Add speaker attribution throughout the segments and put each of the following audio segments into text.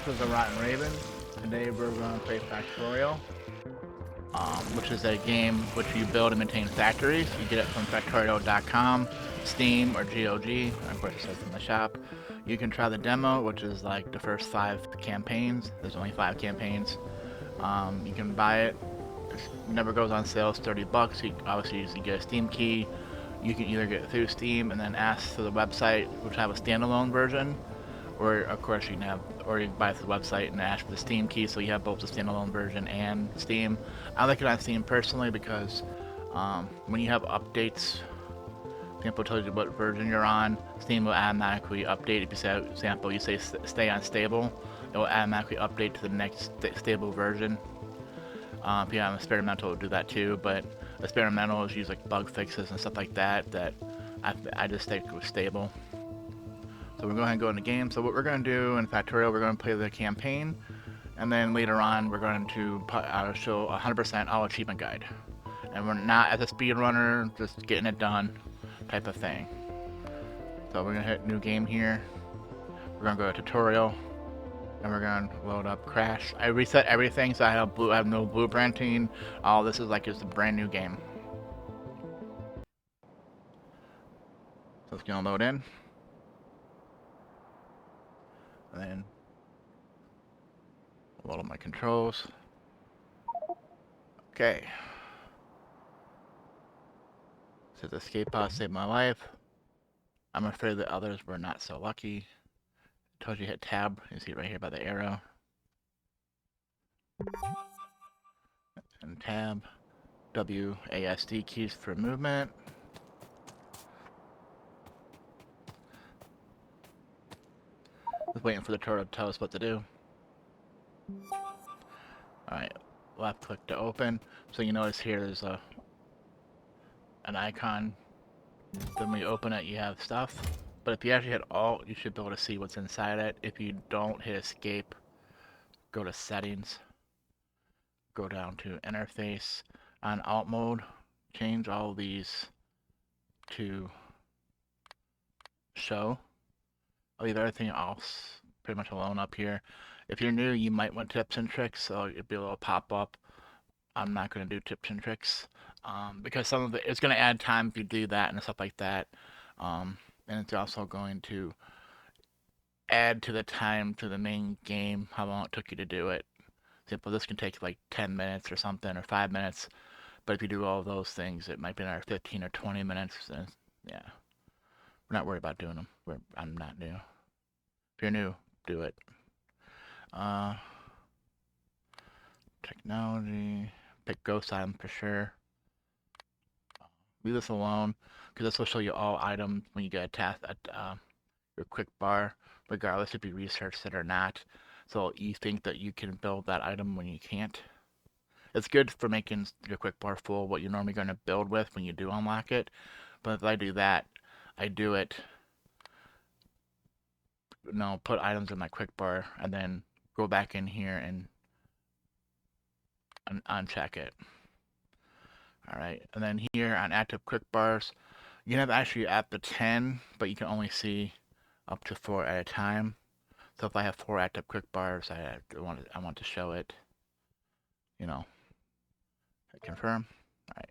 Speaker 1: This is the Rotten Raven. Today we're going to play Factorio, which is a game which you build and maintain factories. You get it from Factorio.com, Steam, or GOG. Of course, it says in the shop. You can try the demo, which is like the first 5 campaigns. There's only 5 campaigns. You can buy it. It never goes on sale. It's $30. You obviously get a Steam key. You can either get it through Steam and then ask through the website, which have a standalone version, or of course you can buy it through the website and ask for the Steam key, so you have both the standalone version and Steam. I like it on Steam personally because when you have updates, example tells you what version you're on. Steam will automatically update. If you say, for example, you say stay on stable, it will automatically update to the next stable version. If you have experimental, it'll do that too, but experimental is use like bug fixes and stuff like that. That I just stick with stable. So we're going to go ahead and go into the game. So what we're going to do in Factorio, we're going to play the campaign, and then later on we're going to show 100% all achievement guide. And we're not as a speedrunner, just getting it done type of thing. So we're going to hit new game here. We're going to go to tutorial, and we're going to load up crash. I reset everything, so I have no blueprinting. All this is like it's a brand new game. So it's going to load in. And then load up my controls. Okay. Says escape pod saved my life. I'm afraid that others were not so lucky. It tells you hit tab. You see it right here by the arrow. And tab. WASD keys for movement. Just waiting for the tutorial to tell us what to do. Alright, left click to open. So you notice here there's an icon. Then when you open it, you have stuff. But if you actually hit Alt, you should be able to see what's inside it. If you don't, hit Escape. Go to Settings. Go down to Interface. On Alt mode, change all these to Show. I'll leave everything else pretty much alone up here. If you're new, you might want tips and tricks, so it'll be a little pop-up. I'm not going to do tips and tricks because some of it's going to add time if you do that and stuff like that. And it's also going to add to the time to the main game, how long it took you to do it. For example, this can take like 10 minutes or something, or 5 minutes. But if you do all of those things, it might be another 15 or 20 minutes. And yeah, we're not worried about doing them. I'm not new. If you're new, do it. Technology. Pick ghost item for sure. Leave this alone, because this will show you all items when you get a task at your quick bar, regardless if you researched it or not. So you think that you can build that item when you can't. It's good for making your quick bar full, what you're normally going to build with when you do unlock it. But if I do that, I do it, put items in my quick bar, and then go back in here and uncheck it. Alright, and then here on active quick bars, you can have actually at the 10, but you can only see up to 4 at a time. So if I have 4 active quick bars, I want to show it, hit confirm. Alright,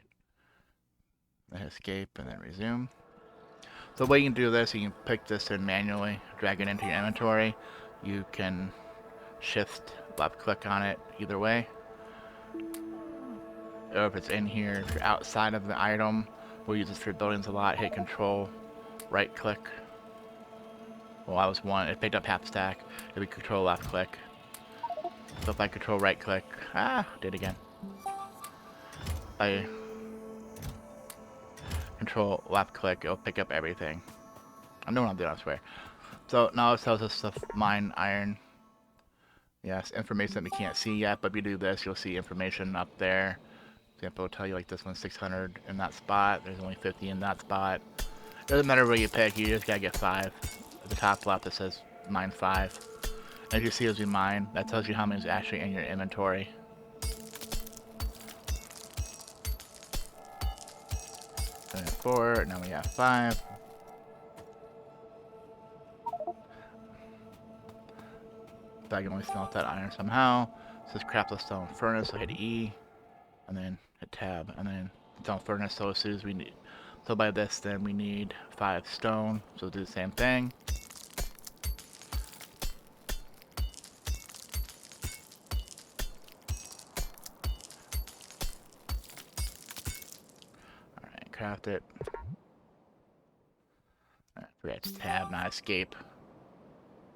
Speaker 1: then escape and then resume. So the way you can do this, you can pick this in manually, drag it into your inventory. You can shift left click on it either way. Or if it's in here, if you're outside of the item, we'll use this for buildings a lot. Hit control, right click. Well, I was one. It picked up half stack. If we control left click. So if I control right click, did it again. If I control left click, it'll pick up everything. I know what I'm doing, I swear. So now it tells us to mine iron. Yes, information that we can't see yet, but if you do this, you'll see information up there. Example, will tell you like this one's 600 in that spot. There's only 50 in that spot. Doesn't matter what you pick, you just gotta get 5. At the top left it says mine 5. And as you see as we mine, that tells you how many is actually in your inventory. Then 4, now we have 5. but I can only smelt that iron somehow. It says craft the stone furnace, so hit E, and then hit tab, and then stone furnace. So as soon as we need, so by this, then we need 5 stone. So we'll do the same thing. All right, craft it. All right, forget it's tab, not escape.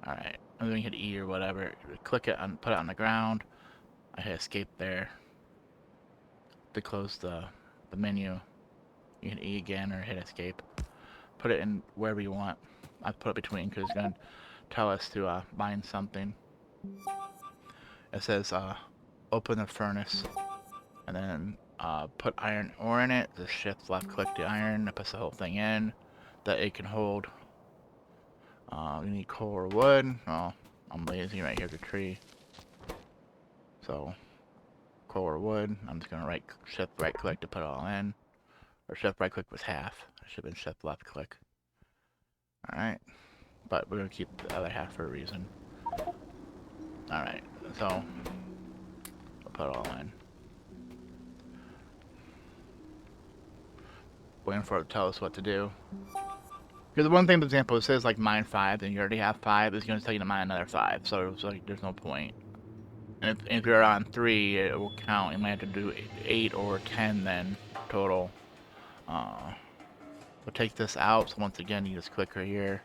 Speaker 1: All right, and then you hit E or whatever. Click it and put it on the ground. I hit escape there to close the menu. You hit E again or hit escape. Put it in wherever you want. I put it between because it's going to tell us to mine something. It says open the furnace and then put iron ore in it. Just shift left click the iron. That puts the whole thing in that it can hold. You need coal or wood. Oh, I'm lazy. Right here's a tree. So coal or wood. I'm just going to shift right click to put it all in. Or shift right click was half. It should have been shift left click. Alright. But we're going to keep the other half for a reason. Alright. So I'll put it all in. Waiting for it to tell us what to do. Because the one thing, for example, it says like mine 5, and you already have 5, it's going to tell you to mine another 5. So it's like there's no point. And if you're on 3, it will count. You might have to do 8 or 10 then total. We'll take this out. So once again, you just click right here.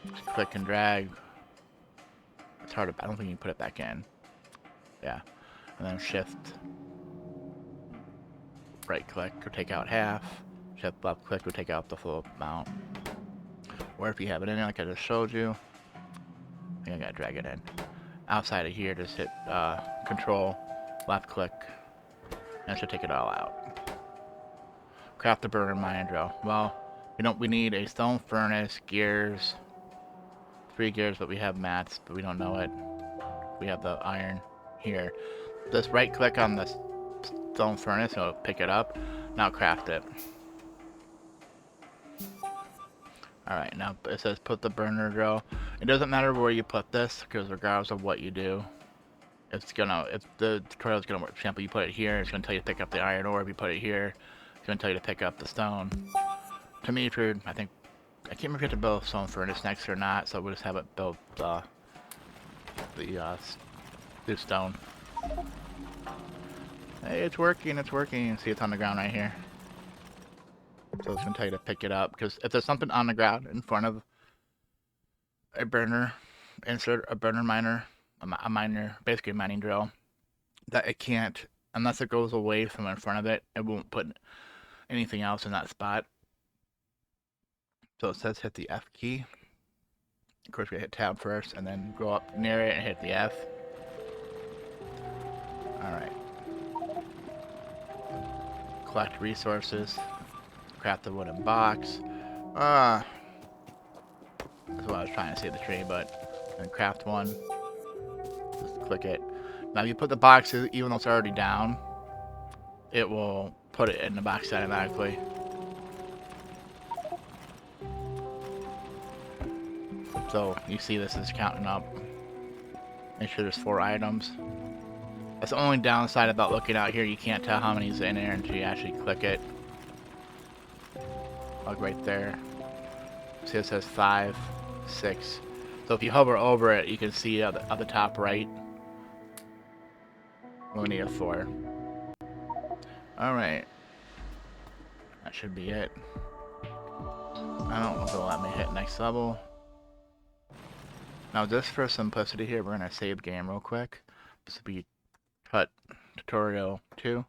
Speaker 1: Just click and drag. It's hard to. I don't think you can put it back in. Yeah, and then shift. Right click or take out half. Shift left click or take out the full amount. Or if you have it in there, like I just showed you. I think I gotta drag it in. Outside of here, just hit Control, left click, and it should take it all out. Craft the burner mine drill. Well, we need a stone furnace, gears, 3 gears, but we have mats, but we don't know it. We have the iron here. Just right click on the stone furnace, and it'll pick it up. Now craft it. Alright, now it says put the burner drill. It doesn't matter where you put this, because regardless of what you do, if the tutorial is gonna work. For example, you put it here, it's gonna tell you to pick up the iron ore. If you put it here, it's gonna tell you to pick up the stone. To me, I can't remember if you have to build a stone furnace next or not, so we'll just have it build the stone. Hey, it's working, See, it's on the ground right here. So it's gonna tell you to pick it up, because if there's something on the ground in front of a burner, insert a burner miner, a miner, basically a mining drill, that it can't, unless it goes away from in front of it, it won't put anything else in that spot. So it says hit the F key. Of course, we hit tab first, and then go up near it and hit the F. Alright. Collect resources. Craft the wooden box. That's what I was trying to say, the tree, but then craft one. Just click it. Now, if you put the box, even though it's already down, it will put it in the box automatically. So you see this is counting up. Make sure there's 4 items. That's the only downside about looking out here. You can't tell how many's in there until you actually click it. Like right there. See, it says 5, 6. So if you hover over it, you can see at the top right. We need a 4. Alright. That should be it. I don't know if it'll let me hit next level. Now, just for simplicity here, we're going to save game real quick. This will be cut tutorial 2.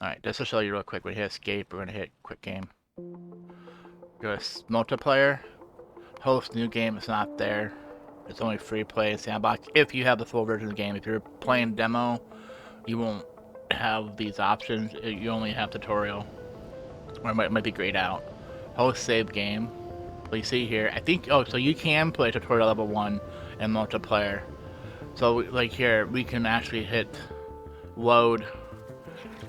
Speaker 1: Alright, just to show you real quick, we hit escape, we're going to hit quick game. Go to multiplayer. Host new game, it's not there. It's only free play sandbox if you have the full version of the game. If you're playing demo, you won't have these options. You only have tutorial. Or it might be grayed out. Host save game. So you see here, I think, so you can play tutorial level 1 in multiplayer. So like here, we can actually hit load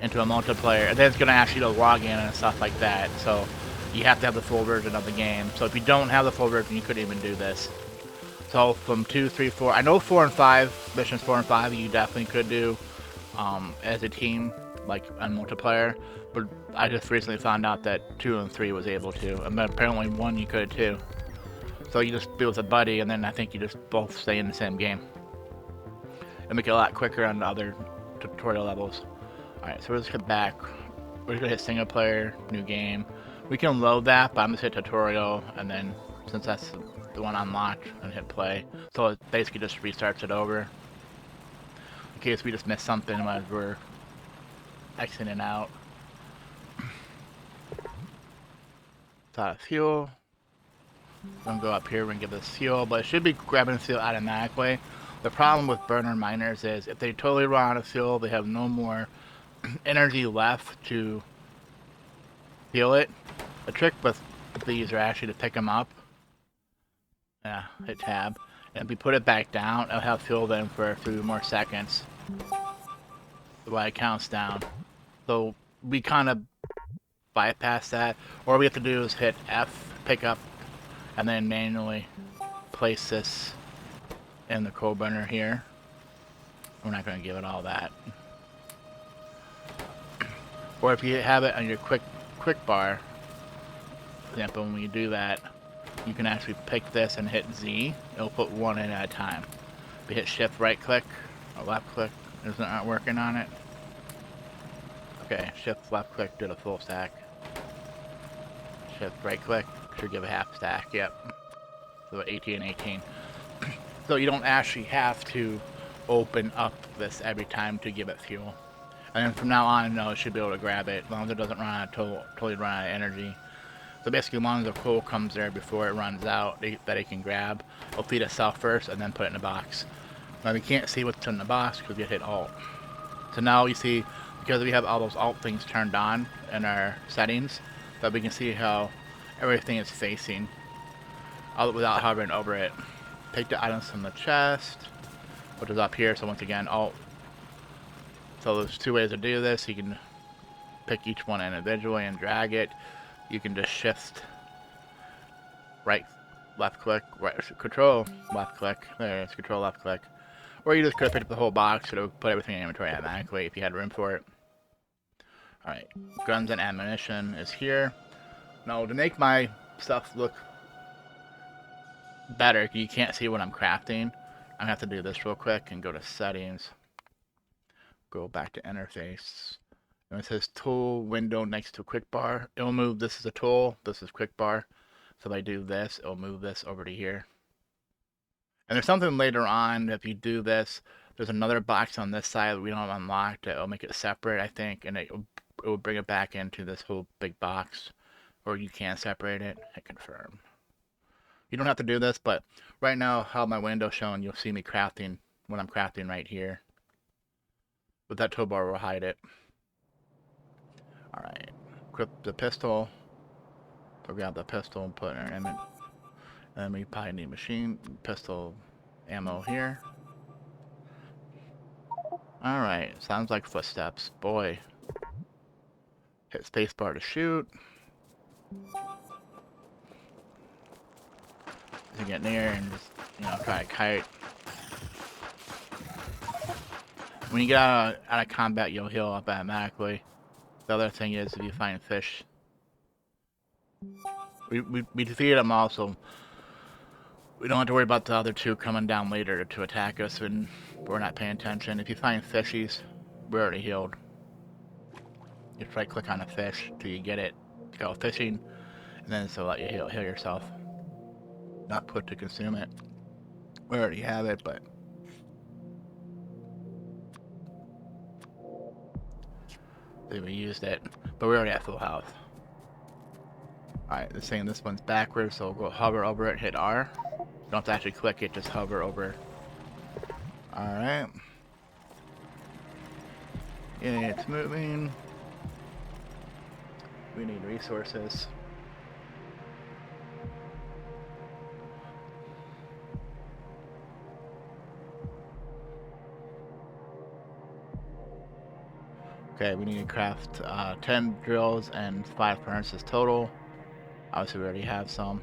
Speaker 1: into a multiplayer, and then it's going to ask you to log in and stuff like that. So you have to have the full version of the game. So if you don't have the full version, you couldn't even do this. So from 2, 3, 4, I know 4 and 5, missions 4 and 5, you definitely could do as a team, like on multiplayer. But I just recently found out that 2 and 3 was able to, and apparently 1 you could too. So you just be with a buddy, and then I think you just both stay in the same game. It'll make it a lot quicker on the other tutorial levels. Alright, so we'll just hit back. We're just gonna hit single player, new game. We can load that, but I'm gonna hit tutorial, and then since that's the one unlocked, and hit play. So it basically just restarts it over. In case we just missed something as we're exiting out. It's out of fuel. We're gonna go up here and give this fuel, but it should be grabbing fuel automatically. The problem with burner miners is if they totally run out of fuel, they have no more energy left to fuel it. The trick with these are actually to pick them up. Yeah, hit tab. And if we put it back down, it'll have fuel then for a few more seconds. The way it counts down. So we kind of bypass that. All we have to do is hit F, pick up, and then manually place this in the coal burner here. We're not going to give it all that. Or if you have it on your quick bar, for example, when you do that, you can actually pick this and hit Z. It'll put one in at a time. If you hit shift right click or left click, is it not working on it? Okay, shift left click did a full stack. Shift right click should give a half stack. Yep. So 18 and 18. So you don't actually have to open up this every time to give it fuel. And then from now on, no, it should be able to grab it as long as it doesn't run out totally run out of energy. So basically, as long as the coal comes there before it runs out, that it can grab, it'll feed itself first and then put it in the box. Now we can't see what's in the box because we hit Alt. So now you see, because we have all those Alt things turned on in our settings, that we can see how everything is facing without hovering over it. Take the items from the chest, which is up here. So once again, Alt. So there's two ways to do this. You can pick each one individually and drag it. You can just shift left click, control left click. There it is, control left click. Or you just could have picked up the whole box, so it'll put everything in inventory automatically if you had room for it. Alright, guns and ammunition is here. Now to make my stuff look better, you can't see what I'm crafting. I'm gonna have to do this real quick and go to settings. Go back to interface. And it says tool window next to quick bar. It'll move, this is a tool, this is quick bar. So if I do this, it'll move this over to here. And there's something later on, if you do this, there's another box on this side that we don't have unlocked. It'll make it separate, I think, and it will bring it back into this whole big box. Or you can separate it. Hit confirm. You don't have to do this, but right now, how my window's showing, you'll see me crafting when I'm crafting right here. With that toolbar, will hide it. Alright, equip the pistol. So grab the pistol and put it in our image. And then we probably need machine pistol ammo here. Alright, sounds like footsteps. Boy. Hit spacebar to shoot. To get near and just, try to kite. When you get out of combat, you'll heal up automatically. The other thing is, if you find fish, we defeated them all, so we don't have to worry about the other two coming down later to attack us when we're not paying attention. If you find fishies, we're already healed. You just right click on a fish till you get it, go fishing, and then it'll let you heal yourself. Not put to consume it. We already have it, but we used it, but we already have full health. Alright, the saying this one's backwards, so we'll go hover over it, hit R. You don't have to actually click it, just hover over. Alright. Yeah, it's moving. We need resources. Okay, we need to craft 10 drills and 5 furnaces total. Obviously, we already have some.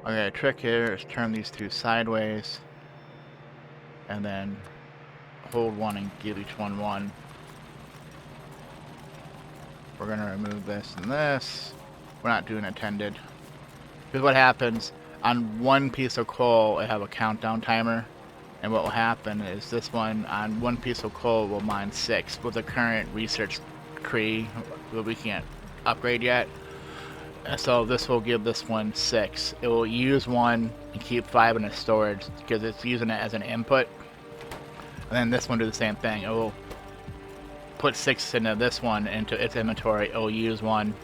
Speaker 1: Okay, the trick here is turn these two sideways, and then hold one and give each one one. We're gonna remove this and this. We're not doing intended. Because what happens, on one piece of coal, I have a countdown timer. And what will happen is this one, on one piece of coal, will mine 6. With the current research tree that we can't upgrade yet. And so this will give this one 6. It will use 1 and keep 5 in its storage because it's using it as an input. And then this one do the same thing. It will put 6 into this one into its inventory. It will use 1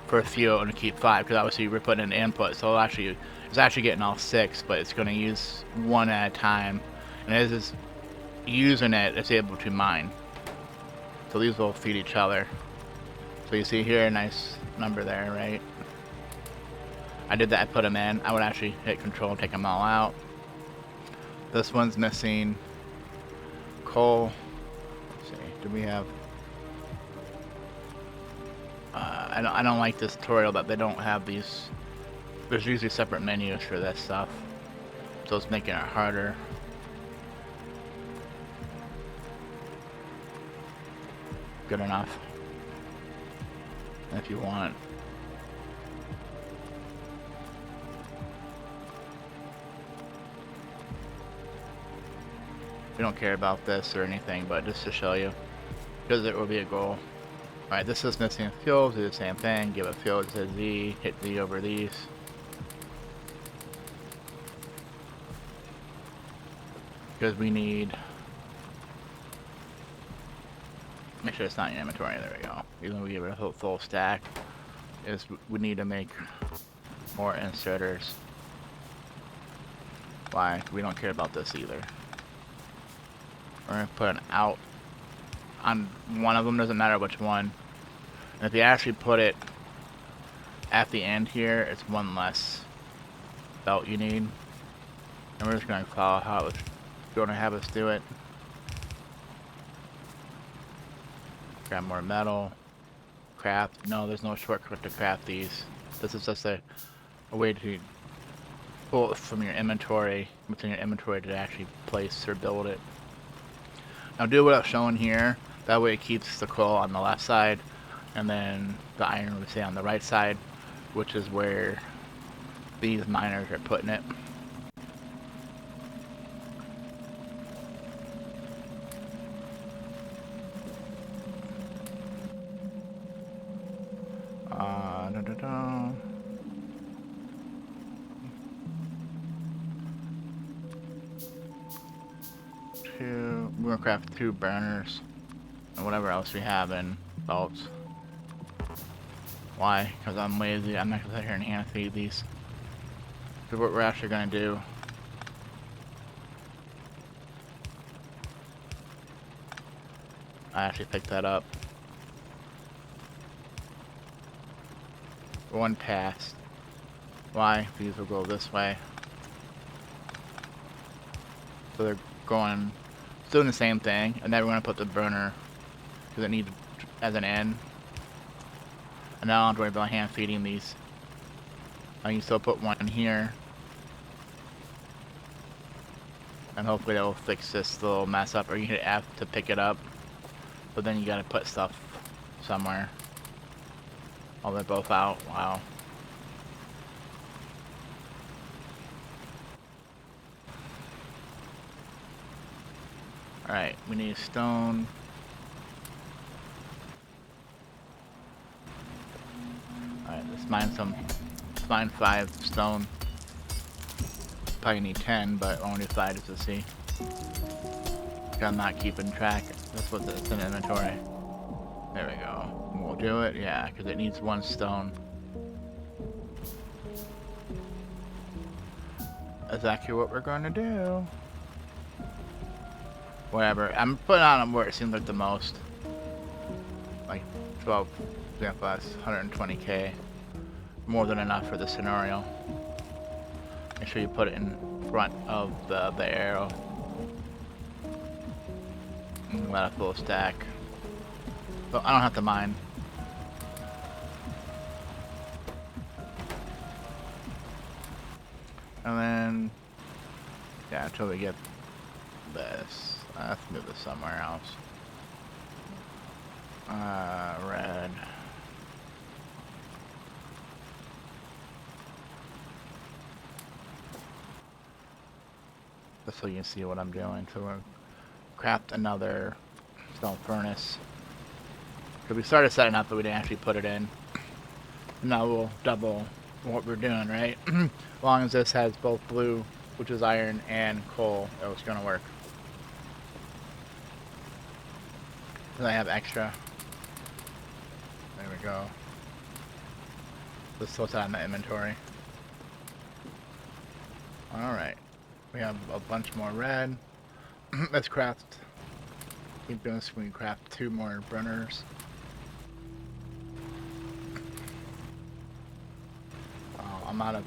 Speaker 1: for fuel and keep 5 because obviously we're putting an input, so it's actually getting all 6, but it's going to use 1 at a time, and as it's using it, it's able to mine. So these will feed each other. So you see here a nice number there, right? I did that. I put them in. I would actually hit control and take them all out. This one's missing coal. Let's see, do we have I don't like this tutorial that they don't have these. There's usually separate menus for this stuff, so it's making it harder. Good enough. If you want. We don't care about this or anything, but just to show you, because it will be a goal. Alright, this is missing fuel, do the same thing, give it fuel to Z, hit Z over these. Because we need... Make sure it's not in your inventory, there we go. Even though we give it a full stack, is we need to make more inserters. Why? We don't care about this either. We're going to put an out on one of them, doesn't matter which one. And if you actually put it at the end here, it's 1 less belt you need. And we're just going to follow how it's going to have us do it. Grab more metal. Craft. No, there's no shortcut to craft these. This is just a way to pull it from your inventory, within your inventory, to actually place or build it. Now do what I'm showing here. That way it keeps the coal on the left side, and then the iron would stay on the right side, which is where these miners are putting it. We're gonna craft 2 burners and whatever else we have in belts. Why? Because I'm lazy. I'm not gonna sit here and hand feed these. Because what we're actually gonna do, I actually picked that up. One past. Why? These will go this way. So they're going, doing the same thing, and then we're gonna put the burner because it needs as an end. And now I don't have to worry about hand feeding these. I can still put one here, and hopefully that will fix this little mess up. Or you hit F to pick it up, but then you gotta put stuff somewhere. Oh, they're both out. Wow. Alright, we need stone. Alright, let's mine 5 stone. Probably need 10, but only 5 just to see. I'm not keeping track. That's what it's in inventory. There we go. We'll do it, yeah, because it needs 1 stone. Exactly what we're going to do. Whatever. I'm putting on them where it seems like the most. Like 12 plus 120k. More than enough for the scenario. Make sure you put it in front of the arrow. And let it full stack. But I don't have to mine. And then, yeah, until we get this. Let's move this somewhere else. Red. Just so you can see what I'm doing. So we'll craft another stone furnace. Because we started setting up, but we didn't actually put it in. And now we'll double what we're doing, right? As long as this has both blue, which is iron, and coal, it's going to work. Because I have extra. There we go. Let's throw that in the inventory. Alright. We have a bunch more red. Let's craft. Keep doing this. We can craft 2 more burners. Oh, I'm out of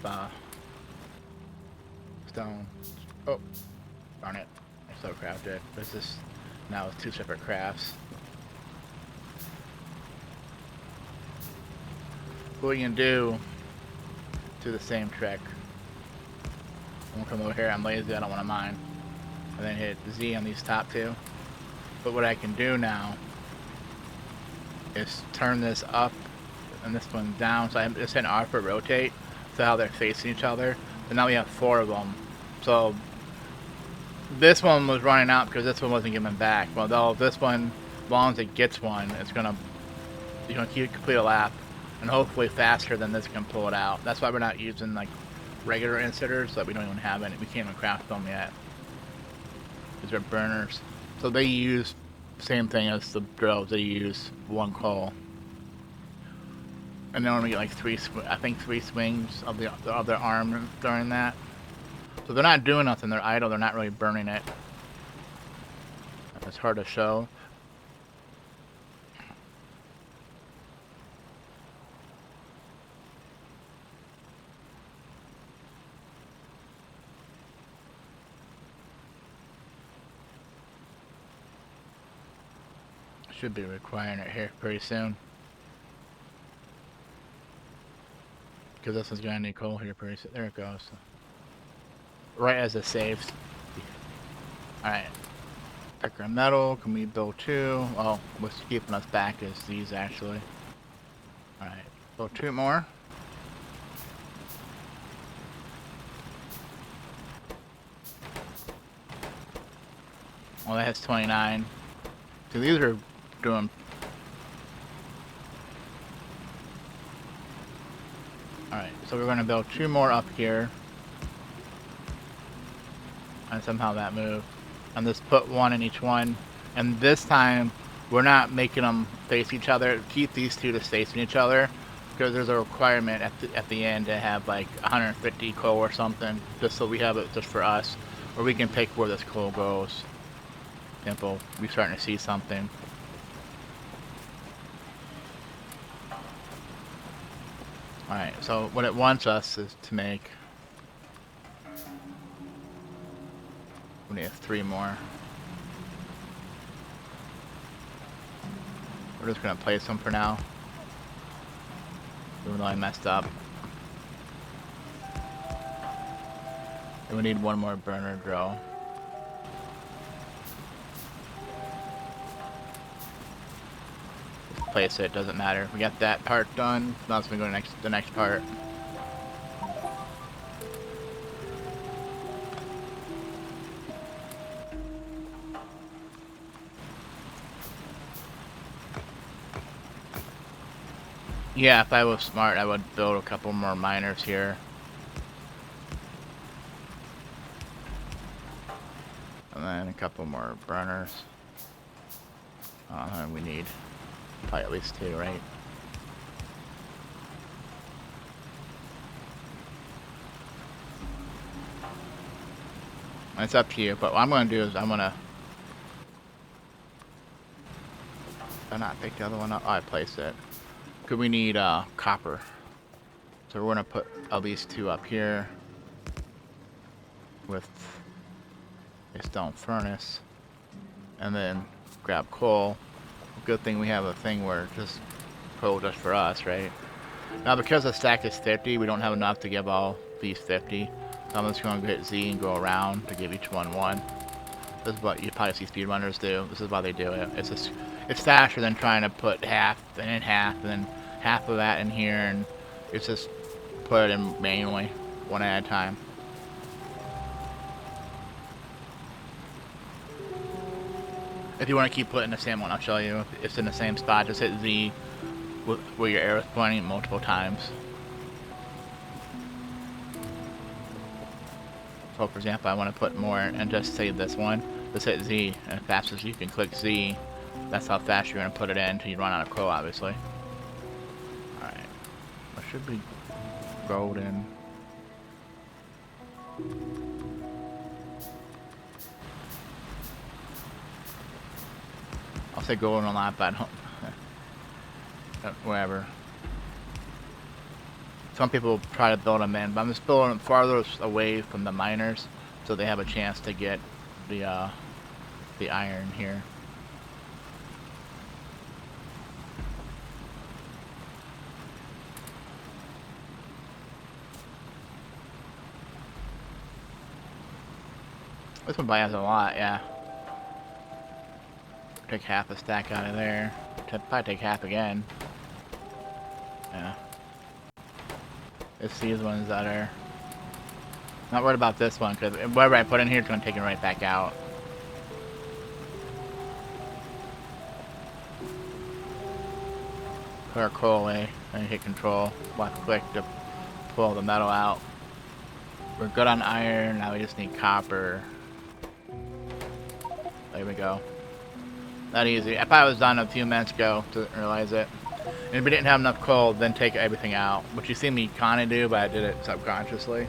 Speaker 1: stone. Oh, darn it. I still crafted. This is now with 2 separate crafts. What we can do the same trick. I'm gonna come over here, I'm lazy, I don't want to mine. And then hit Z on these top 2. But what I can do now is turn this up and this one down. So I'm just hitting R for rotate, so how they're facing each other. So now we have 4 of them. So this one was running out because this one wasn't giving back. Well, though this one, as long as it gets one, it's gonna complete a lap, and hopefully faster than this can pull it out. That's why we're not using like regular inserters, that we don't even have any. We can't even craft them yet. These are burners. So they use same thing as the drills. They use 1 coal, and they only get like 3 swings of their arm during that. So they're not doing nothing. They're idle. They're not really burning it. It's hard to show. Should be requiring it here pretty soon. Because this one's gonna need coal here pretty soon. There it goes. Right as it saves. Alright. Picker metal. Can we build 2? Well, what's keeping us back is these actually. Alright. Build 2 more. Well, that has 29. So these are doing. Alright, so we're going to build 2 more up here. And somehow that moved. And just put 1 in each one. And this time, we're not making them face each other. Keep these 2 just facing each other. Because there's a requirement at the end to have like 150 coal or something. Just so we have it just for us. Or we can pick where this coal goes. Simple. We're starting to see something. Alright, so what it wants us is to make. We need 3 more. We're just gonna place them for now. Even though I messed up. And we need 1 more burner drill. Place it, doesn't matter. We got that part done. Now it's gonna go to the next part. Yeah, if I was smart, I would build a couple more miners here. And then a couple more burners. We need probably at least 2, right? It's up to you, but what I'm going to do is I'm going to... Did I not pick the other one up? Oh, I placed it. Because we need copper. So we're going to put at least 2 up here. With a stone furnace. And then grab coal. Good thing we have a thing where just coal just for us, right? Now because the stack is 50, we don't have enough to give all these 50. So I'm just going to hit Z and go around to give each one one. This is what you probably see speedrunners do. This is why they do it. It's faster than trying to put half and then half and then half of that in here, and it's just put it in manually, one at a time. If you want to keep putting the same one, I'll show you. If it's in the same spot, just hit Z where your arrow is pointing multiple times. So for example, I want to put more and just save this one. Just hit Z, and as fast as you can click Z, that's how fast you're going to put it in until you run out of coal, obviously. Alright. What should be golden? I'll say golden a lot, but I don't... whatever. Some people try to build them in, but I'm just building them farther away from the miners so they have a chance to get the iron here. This one probably has a lot, yeah. Take half a stack out of there. Probably take half again. Yeah. It's these ones that are... Not worried about this one, because whatever I put in here, it's going to take it right back out. Put our coal away, and hit control. Left click to pull the metal out. We're good on iron, now we just need copper. There we go. That easy. If I was done a few minutes ago, didn't realize it. And if we didn't have enough coal, then take everything out. Which you see me kinda do, but I did it subconsciously.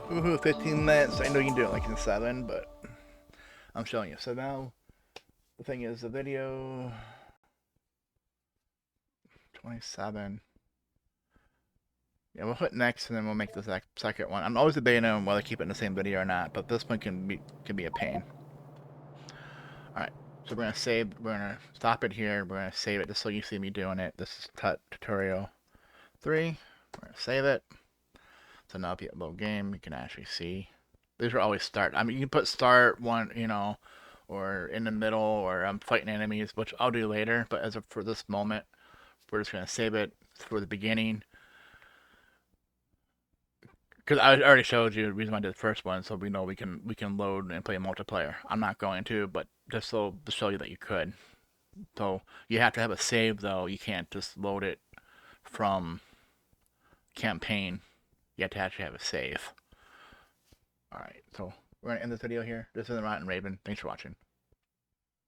Speaker 1: Woohoo, 15 minutes. I know you can do it like in 7, but I'm showing you. So now, the thing is, the video... 27. Yeah, we'll hit next, and then we'll make the second one. I'm always debating on whether to keep it in the same video or not, but this one can be a pain. Alright, so we're going to save, we're going to stop it here, we're going to save it just so you see me doing it. This is tutorial 3. We're going to save it. So now if you upload game, you can actually see. These are always start. I mean, you can put start one, you know, or in the middle, or I'm fighting enemies, which I'll do later, but as of for this moment, we're just going to save it for the beginning. Because I already showed you the reason why I did the first one, so we know we can load and play multiplayer. I'm not going to, but just so to show you that you could. So you have to have a save though. You can't just load it from campaign. You have to actually have a save. Alright, so we're gonna end this video here. This is the Rotten Raven. Thanks for watching.